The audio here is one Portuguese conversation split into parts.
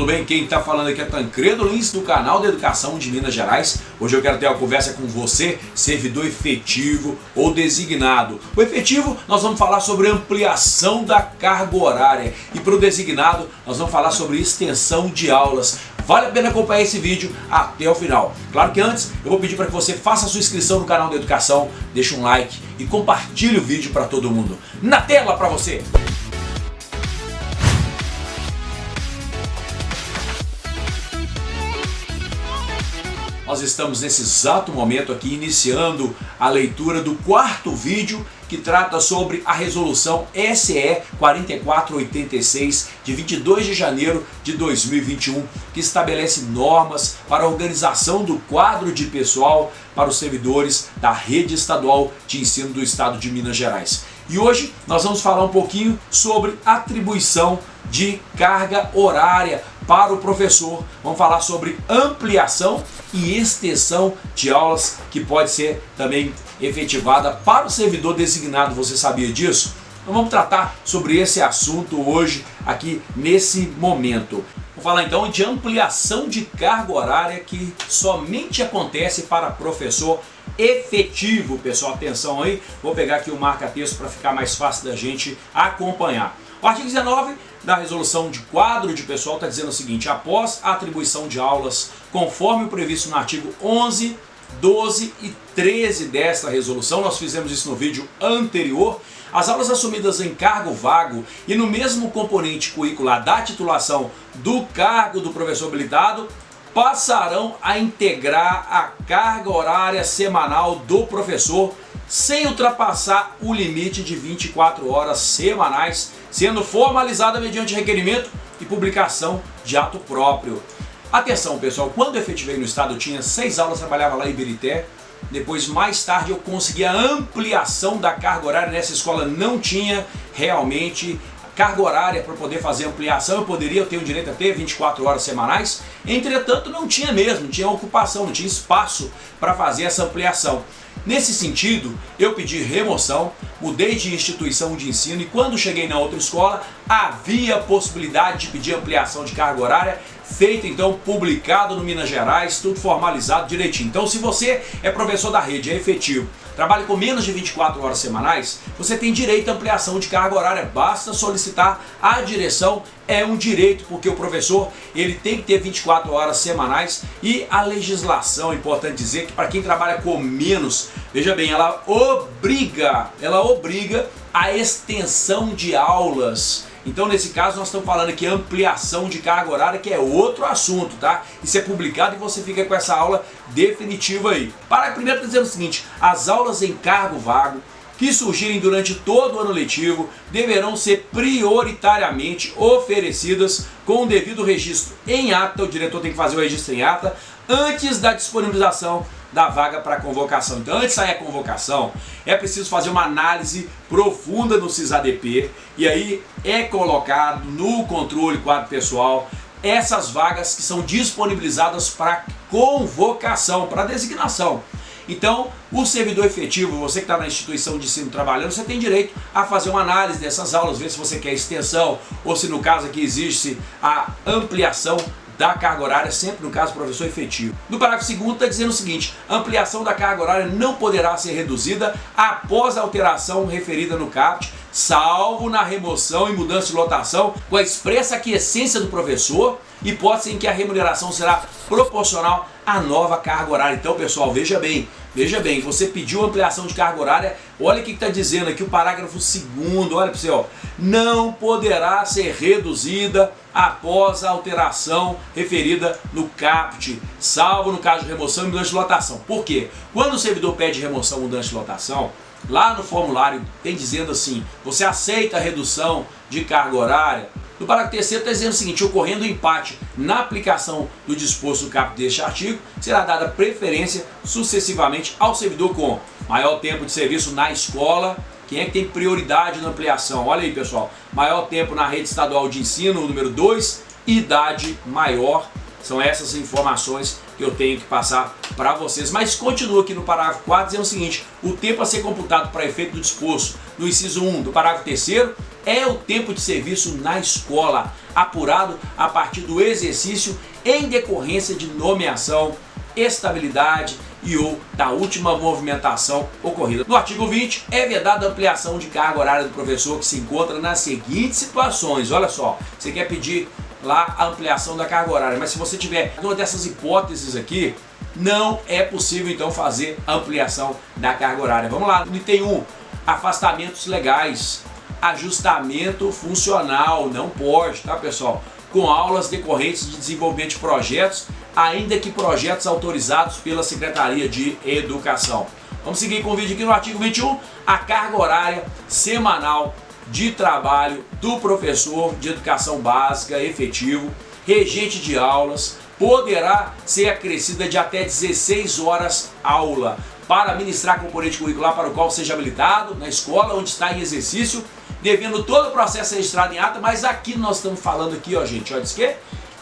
tudo bem? Quem está falando aqui é Tancredo Lins, do canal da Educação de Minas Gerais. Hoje eu quero ter uma conversa com você, servidor efetivo ou designado. O efetivo, nós vamos falar sobre ampliação da carga horária, e para o designado, nós vamos falar sobre extensão de aulas. Vale a pena acompanhar esse vídeo até o final. Claro que antes, eu vou pedir para que você faça a sua inscrição no canal da Educação, deixe um like e compartilhe o vídeo para todo mundo. Na tela para você! Nós estamos nesse exato momento aqui iniciando a leitura do quarto vídeo que trata sobre a resolução SE 4486 de 22 de janeiro de 2021, que estabelece normas para a organização do quadro de pessoal para os servidores da rede estadual de ensino do estado de Minas Gerais. E hoje nós vamos falar um pouquinho sobre atribuição de carga horária para o professor. Vamos falar sobre ampliação e extensão de aulas que pode ser também efetivada para o servidor designado. Você sabia disso? Então vamos tratar sobre esse assunto hoje aqui nesse momento. Vou falar então de ampliação de carga horária que somente acontece para professor efetivo, pessoal. Atenção aí, vou pegar aqui o marca-texto para ficar mais fácil da gente acompanhar. O artigo 19 da resolução de quadro de pessoal está dizendo o seguinte: após a atribuição de aulas conforme o previsto no artigo 11, 12 e 13 desta resolução, nós fizemos isso no vídeo anterior, as aulas assumidas em cargo vago e no mesmo componente curricular da titulação do cargo do professor habilitado passarão a integrar a carga horária semanal do professor sem ultrapassar o limite de 24 horas semanais, sendo formalizada mediante requerimento e publicação de ato próprio. Atenção, pessoal, quando eu efetivei no estado eu tinha 6 aulas, trabalhava lá em Ibirité. Depois, mais tarde, eu consegui a ampliação da carga horária. Nessa escola não tinha realmente carga horária para poder fazer ampliação. Eu tenho direito a ter 24 horas semanais. Entretanto, não tinha mesmo, não tinha ocupação, não tinha espaço para fazer essa ampliação. Nesse sentido, eu pedi remoção, mudei de instituição de ensino e quando cheguei na outra escola, havia possibilidade de pedir ampliação de carga horária, feito então, publicado no Minas Gerais, tudo formalizado direitinho. Então, se você é professor da rede, é efetivo, trabalha com menos de 24 horas semanais, você tem direito à ampliação de carga horária, basta solicitar à direção, é um direito, porque o professor ele tem que ter 24 horas semanais e a legislação, é importante dizer que para quem trabalha com menos, veja bem, ela obriga a extensão de aulas. Então, nesse caso, nós estamos falando aqui ampliação de carga horária, que é outro assunto, tá? Isso é publicado e você fica com essa aula definitiva aí. Parágrafo primeiro está dizendo o seguinte: as aulas em cargo vago que surgirem durante todo o ano letivo deverão ser prioritariamente oferecidas com o devido registro em ata. O diretor tem que fazer o registro em ata antes da disponibilização da vaga para convocação. Então, antes de sair a convocação, é preciso fazer uma análise profunda no SIS-ADP e aí é colocado no controle quadro pessoal essas vagas que são disponibilizadas para convocação, para designação. Então, o servidor efetivo, você que está na instituição de ensino trabalhando, você tem direito a fazer uma análise dessas aulas, ver se você quer extensão ou se no caso aqui existe a ampliação da carga horária, sempre no caso professor efetivo. No parágrafo 2º está dizendo o seguinte: a ampliação da carga horária não poderá ser reduzida após a alteração referida no caput, salvo na remoção e mudança de lotação, com a expressa aquiescência do professor, hipótese em que a remuneração será proporcional à nova carga horária. Então, pessoal, veja bem, você pediu ampliação de carga horária, olha o que está dizendo aqui o parágrafo 2º, olha para você, ó, não poderá ser reduzida após a alteração referida no caput, salvo no caso de remoção e mudança de lotação. Por quê? Quando o servidor pede remoção e mudança de lotação, lá no formulário tem dizendo assim: você aceita a redução de carga horária? No parágrafo 3º está dizendo o seguinte: ocorrendo empate na aplicação do disposto do caput deste artigo, será dada preferência sucessivamente ao servidor com maior tempo de serviço na escola. Quem é que tem prioridade na ampliação? Olha aí, pessoal, maior tempo na rede estadual de ensino, número 2, idade maior. São essas informações que eu tenho que passar para vocês. Mas continua aqui no parágrafo 4 dizendo o seguinte: o tempo a ser computado para efeito do disposto no inciso 1 do parágrafo 3º é o tempo de serviço na escola, apurado a partir do exercício em decorrência de nomeação, estabilidade e ou da última movimentação ocorrida. No artigo 20, é vedada a ampliação de carga horária do professor que se encontra nas seguintes situações. Olha só, você quer pedir lá a ampliação da carga horária, mas se você tiver uma dessas hipóteses aqui, não é possível então fazer a ampliação da carga horária. Vamos lá, item 1, afastamentos legais, ajustamento funcional, não pode, tá pessoal? Com aulas decorrentes de desenvolvimento de projetos, ainda que projetos autorizados pela Secretaria de Educação. Vamos seguir com o vídeo aqui no artigo 21, a carga horária semanal de trabalho do professor de educação básica efetivo, regente de aulas, poderá ser acrescida de até 16 horas aula para ministrar componente curricular para o qual seja habilitado na escola onde está em exercício, devendo todo o processo registrado em ata, mas aqui nós estamos falando aqui, ó gente, olha, diz que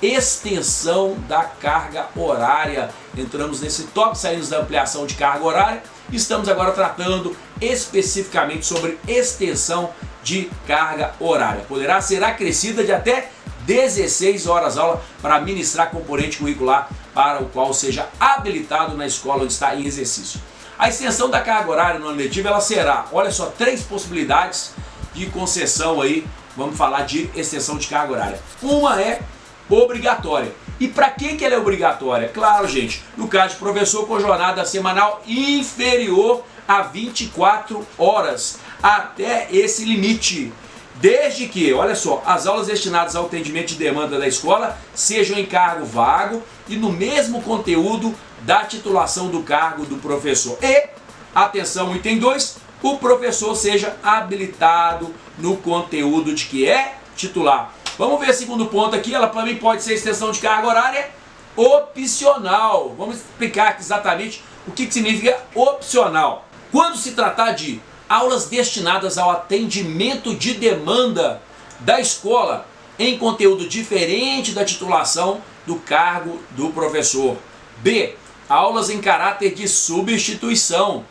extensão da carga horária. Entramos nesse tópico, saímos da ampliação de carga horária, estamos agora tratando especificamente sobre extensão de carga horária. Poderá ser acrescida de até 16 horas aula para ministrar componente curricular para o qual seja habilitado na escola onde está em exercício. A extensão da carga horária no ano letivo, ela será, olha só, 3 possibilidades de concessão aí, vamos falar de extensão de carga horária. Uma é obrigatória. E para que ela é obrigatória? Claro, gente, no caso de professor com jornada semanal inferior a 24 horas, até esse limite. Desde que, olha só, as aulas destinadas ao atendimento de demanda da escola sejam em cargo vago e no mesmo conteúdo da titulação do cargo do professor. E, atenção, item 2, o professor seja habilitado no conteúdo de que é titular. Vamos ver o segundo ponto aqui, ela também pode ser extensão de carga horária opcional. Vamos explicar exatamente o que significa opcional. Quando se tratar de aulas destinadas ao atendimento de demanda da escola em conteúdo diferente da titulação do cargo do professor. B, aulas em caráter de substituição.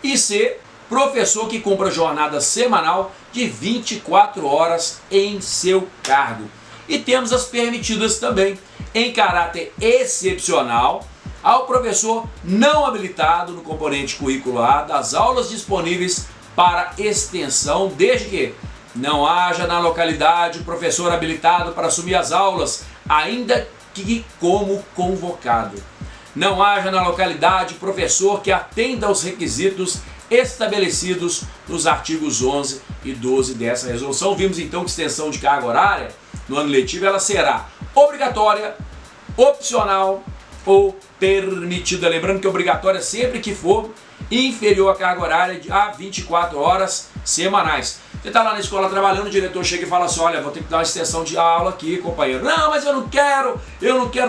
E C, professor que cumpra jornada semanal de 24 horas em seu cargo. E temos as permitidas também, em caráter excepcional, ao professor não habilitado no componente curricular das aulas disponíveis para extensão, desde que não haja na localidade professor habilitado para assumir as aulas, ainda que como convocado. Não haja na localidade professor que atenda aos requisitos estabelecidos nos artigos 11 e 12 dessa resolução. Vimos então que extensão de carga horária no ano letivo ela será obrigatória, opcional ou permitida. Lembrando que obrigatória sempre que for inferior à carga horária a 24 horas semanais. Você está lá na escola trabalhando, o diretor chega e fala assim, olha, vou ter que dar uma extensão de aula aqui, companheiro. Não, mas eu não quero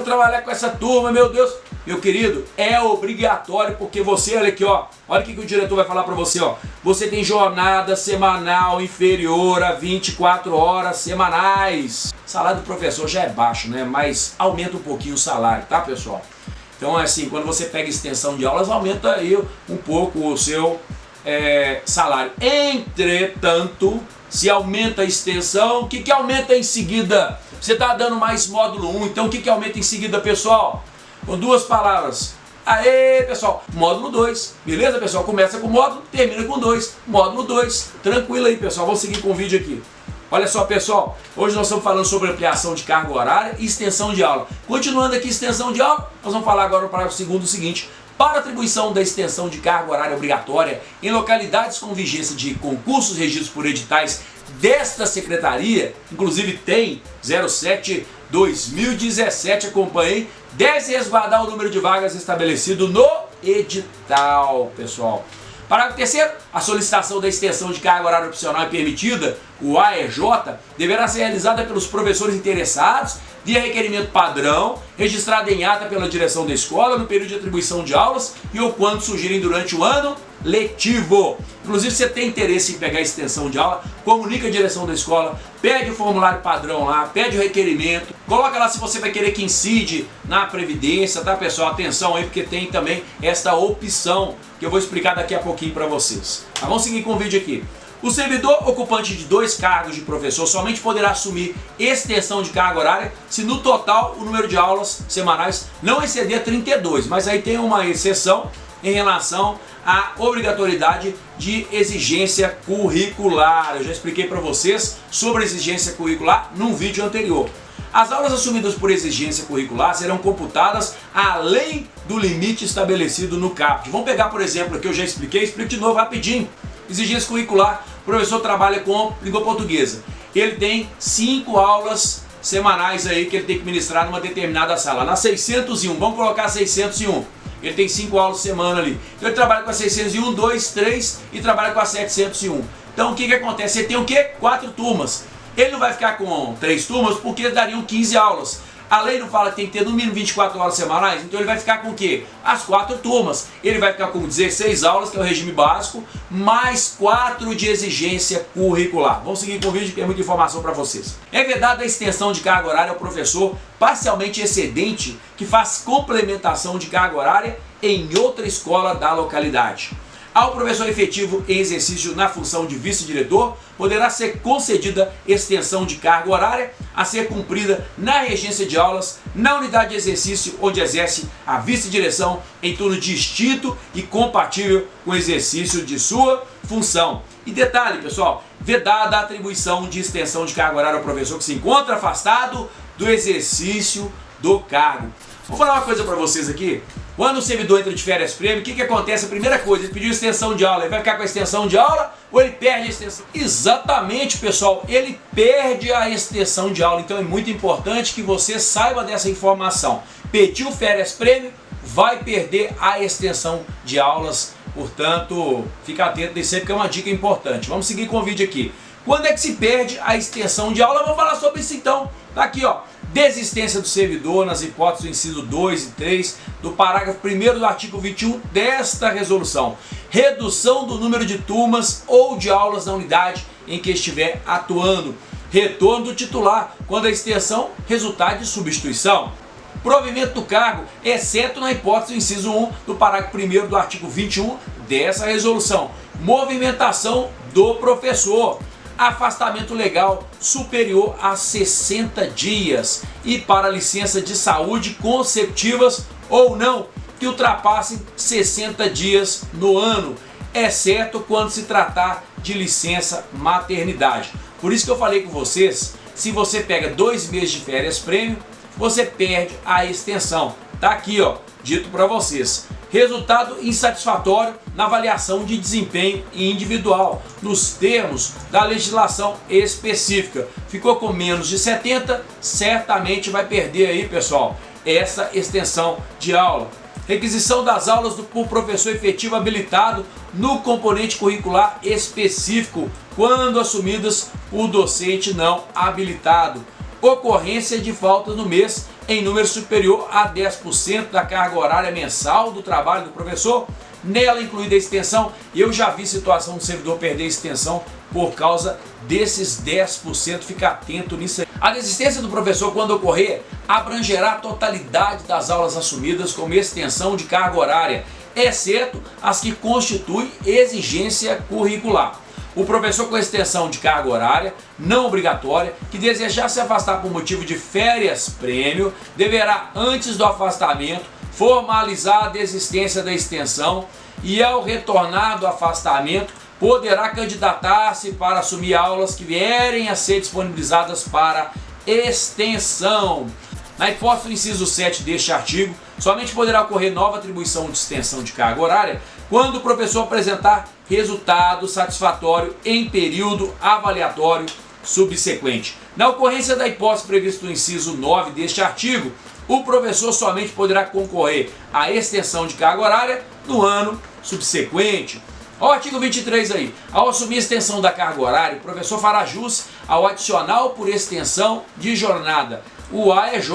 trabalhar com essa turma, meu Deus. Meu querido, é obrigatório, porque você, olha aqui, ó, olha o que o diretor vai falar para você, ó. Você tem jornada semanal inferior a 24 horas semanais. O salário do professor já é baixo, né? Mas aumenta um pouquinho o salário, tá, pessoal? Então, é assim, quando você pega extensão de aulas, aumenta aí um pouco o seu salário. Entretanto, se aumenta a extensão, o que aumenta em seguida? Você está dando mais módulo 1, então o que aumenta em seguida, pessoal? Com 2 palavras. Aê, pessoal, módulo 2. Beleza, pessoal? Começa com módulo, termina com 2. Módulo 2. Tranquilo aí, pessoal. Vamos seguir com o vídeo aqui. Olha só, pessoal, hoje nós estamos falando sobre ampliação de carga horária e extensão de aula. Continuando aqui extensão de aula, nós vamos falar agora no parágrafo segundo o seguinte. Para atribuição da extensão de carga horária obrigatória em localidades com vigência de concursos regidos por editais desta secretaria, inclusive tem 07/2017, acompanhei, deve resguardar o número de vagas estabelecido no edital, pessoal. Parágrafo terceiro, a solicitação da extensão de carga horária opcional é permitida, o AEJ, deverá ser realizada pelos professores interessados via requerimento padrão, registrado em ata pela direção da escola no período de atribuição de aulas e ou quando surgirem durante o ano letivo. Inclusive, se você tem interesse em pegar a extensão de aula, comunica a direção da escola, pede o formulário padrão lá, pede o requerimento, coloca lá se você vai querer que incide na Previdência, tá, pessoal? Atenção aí, porque tem também esta opção que eu vou explicar daqui a pouquinho para vocês. Tá, vamos seguir com o vídeo aqui. O servidor ocupante de 2 cargos de professor somente poderá assumir extensão de carga horária se no total o número de aulas semanais não exceder 32, mas aí tem uma exceção em relação à obrigatoriedade de exigência curricular. Eu já expliquei para vocês sobre a exigência curricular num vídeo anterior. As aulas assumidas por exigência curricular serão computadas além do limite estabelecido no CAPT. Vamos pegar, por exemplo, aqui eu já expliquei, explico de novo rapidinho. Exigência curricular, o professor trabalha com língua portuguesa. Ele tem 5 aulas semanais aí que ele tem que ministrar numa determinada sala. Na 601, vamos colocar 601. Ele tem 5 aulas por semana ali. Então ele trabalha com a 601, 2, 3 e trabalha com a 701. Então o que acontece? Ele tem o quê? 4 turmas. Ele não vai ficar com 3 turmas porque dariam 15 aulas. A lei não fala que tem que ter no mínimo 24 horas semanais, então ele vai ficar com o quê? As 4 turmas. Ele vai ficar com 16 aulas, que é o regime básico, mais 4 de exigência curricular. Vamos seguir com o vídeo que tem muita informação para vocês. É vedada a extensão de carga horária ao professor parcialmente excedente que faz complementação de carga horária em outra escola da localidade. Ao professor efetivo em exercício na função de vice-diretor, poderá ser concedida extensão de carga horária a ser cumprida na regência de aulas, na unidade de exercício onde exerce a vice-direção em turno distinto e compatível com o exercício de sua função. E detalhe, pessoal, vedada a atribuição de extensão de carga horária ao professor que se encontra afastado do exercício do cargo. Vou falar uma coisa para vocês aqui. Quando o servidor entra de férias prêmio, o que acontece? A primeira coisa, ele pediu extensão de aula. Ele vai ficar com a extensão de aula ou ele perde a extensão? Exatamente, pessoal. Ele perde a extensão de aula. Então é muito importante que você saiba dessa informação. Pediu férias prêmio, vai perder a extensão de aulas. Portanto, fica atento nisso aí porque é uma dica importante. Vamos seguir com o vídeo aqui. Quando é que se perde a extensão de aula? Vamos falar sobre isso então. Tá aqui, ó. Desistência do servidor nas hipóteses do inciso 2 e 3 do parágrafo 1º do artigo 21 desta resolução. Redução do número de turmas ou de aulas na unidade em que estiver atuando. Retorno do titular quando a extensão resultar de substituição. Provimento do cargo, exceto na hipótese do inciso 1 do parágrafo 1º do artigo 21 dessa resolução. Movimentação do professor. Afastamento legal superior a 60 dias e para licença de saúde consecutivas ou não que ultrapassem 60 dias no ano, exceto quando se tratar de licença maternidade. Por isso que eu falei com vocês, se você pega 2 meses de férias prêmio, você perde a extensão. Tá aqui, ó, dito para vocês. Resultado insatisfatório na avaliação de desempenho individual, nos termos da legislação específica. Ficou com menos de 70, certamente vai perder aí, pessoal, essa extensão de aula. Requisição das aulas por professor efetivo habilitado no componente curricular específico, quando assumidas por docente não habilitado. Ocorrência de faltas no mês em número superior a 10% da carga horária mensal do trabalho do professor, nela incluída a extensão. Eu já vi situação do servidor perder a extensão por causa desses 10%, fica atento nisso aí. A desistência do professor, quando ocorrer, abrangerá a totalidade das aulas assumidas como extensão de carga horária, exceto as que constituem exigência curricular. O professor com extensão de carga horária não obrigatória, que desejar se afastar por motivo de férias prêmio, deverá, antes do afastamento, formalizar a desistência da extensão e, ao retornar do afastamento, poderá candidatar-se para assumir aulas que vierem a ser disponibilizadas para extensão. Na hipótese do inciso 7 deste artigo, somente poderá ocorrer nova atribuição de extensão de carga horária quando o professor apresentar resultado satisfatório em período avaliatório subsequente. Na ocorrência da hipótese prevista no inciso 9 deste artigo, o professor somente poderá concorrer à extensão de carga horária no ano subsequente. Ao artigo 23 aí, ao assumir a extensão da carga horária, o professor fará jus ao adicional por extensão de jornada. O AEJ,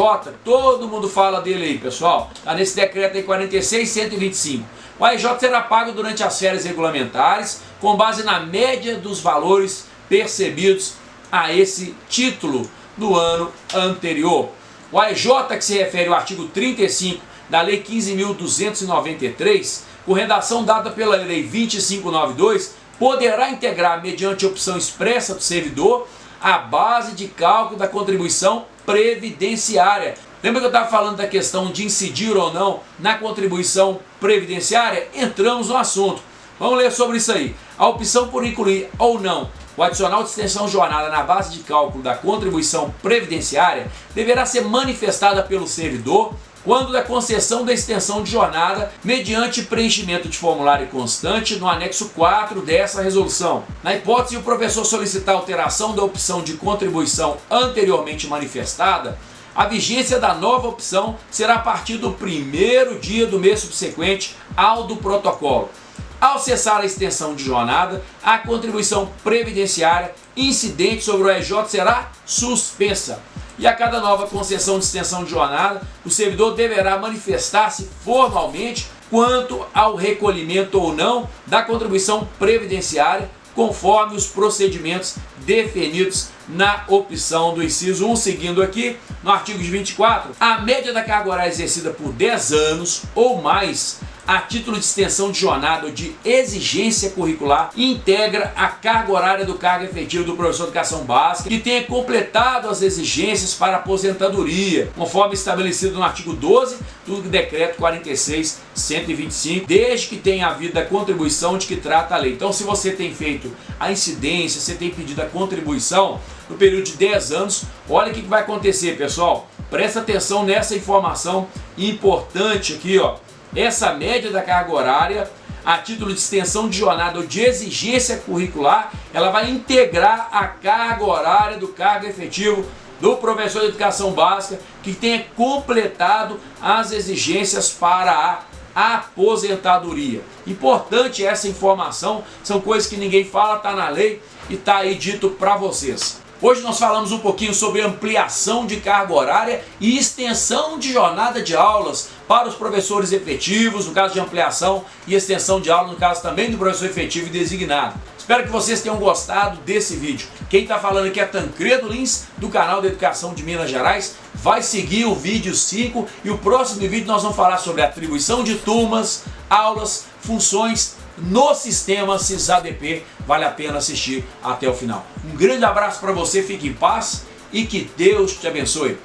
todo mundo fala dele aí, pessoal. Está nesse decreto aí 46.125. O AEJ será pago durante as férias regulamentares, com base na média dos valores percebidos a esse título no ano anterior. O AEJ, que se refere ao artigo 35 da Lei 15.293, com redação dada pela Lei 2592, poderá integrar, mediante opção expressa do servidor, a base de cálculo da contribuição previdenciária. Lembra que eu estava falando da questão de incidir ou não na contribuição previdenciária? Entramos no assunto. Vamos ler sobre isso aí. A opção por incluir ou não o adicional de extensão de jornada na base de cálculo da contribuição previdenciária deverá ser manifestada pelo servidor quando da concessão da extensão de jornada mediante preenchimento de formulário constante no anexo 4 dessa resolução. Na hipótese de o professor solicitar alteração da opção de contribuição anteriormente manifestada, a vigência da nova opção será a partir do primeiro dia do mês subsequente ao do protocolo. Ao cessar a extensão de jornada, a contribuição previdenciária incidente sobre o EJ será suspensa. E a cada nova concessão de extensão de jornada, o servidor deverá manifestar-se formalmente quanto ao recolhimento ou não da contribuição previdenciária, conforme os procedimentos definidos na opção do inciso 1. Seguindo aqui, no artigo 24, a média da carga horária exercida por 10 anos ou mais a título de extensão de jornada ou de exigência curricular integra a carga horária do cargo efetivo do professor de educação básica que tenha completado as exigências para aposentadoria, conforme estabelecido no artigo 12 do decreto 46.125, desde que tenha havido a contribuição de que trata a lei. Então, se você tem feito a incidência, você tem pedido a contribuição no período de 10 anos, olha o que vai acontecer, pessoal. Presta atenção nessa informação importante aqui, ó. Essa média da carga horária, a título de extensão de jornada ou de exigência curricular, ela vai integrar a carga horária do cargo efetivo do professor de educação básica que tenha completado as exigências para a aposentadoria. Importante essa informação, são coisas que ninguém fala, está na lei e está aí dito para vocês. Hoje nós falamos um pouquinho sobre ampliação de carga horária e extensão de jornada de aulas para os professores efetivos, no caso de ampliação e extensão de aula, no caso também do professor efetivo e designado. Espero que vocês tenham gostado desse vídeo. Quem está falando aqui é Tancredo Lins, do canal da Educação de Minas Gerais. Vai seguir o vídeo 5 e o próximo vídeo nós vamos falar sobre atribuição de turmas, aulas, funções no sistema SIS-ADP. Vale a pena assistir até o final. Um grande abraço para você, fique em paz e que Deus te abençoe.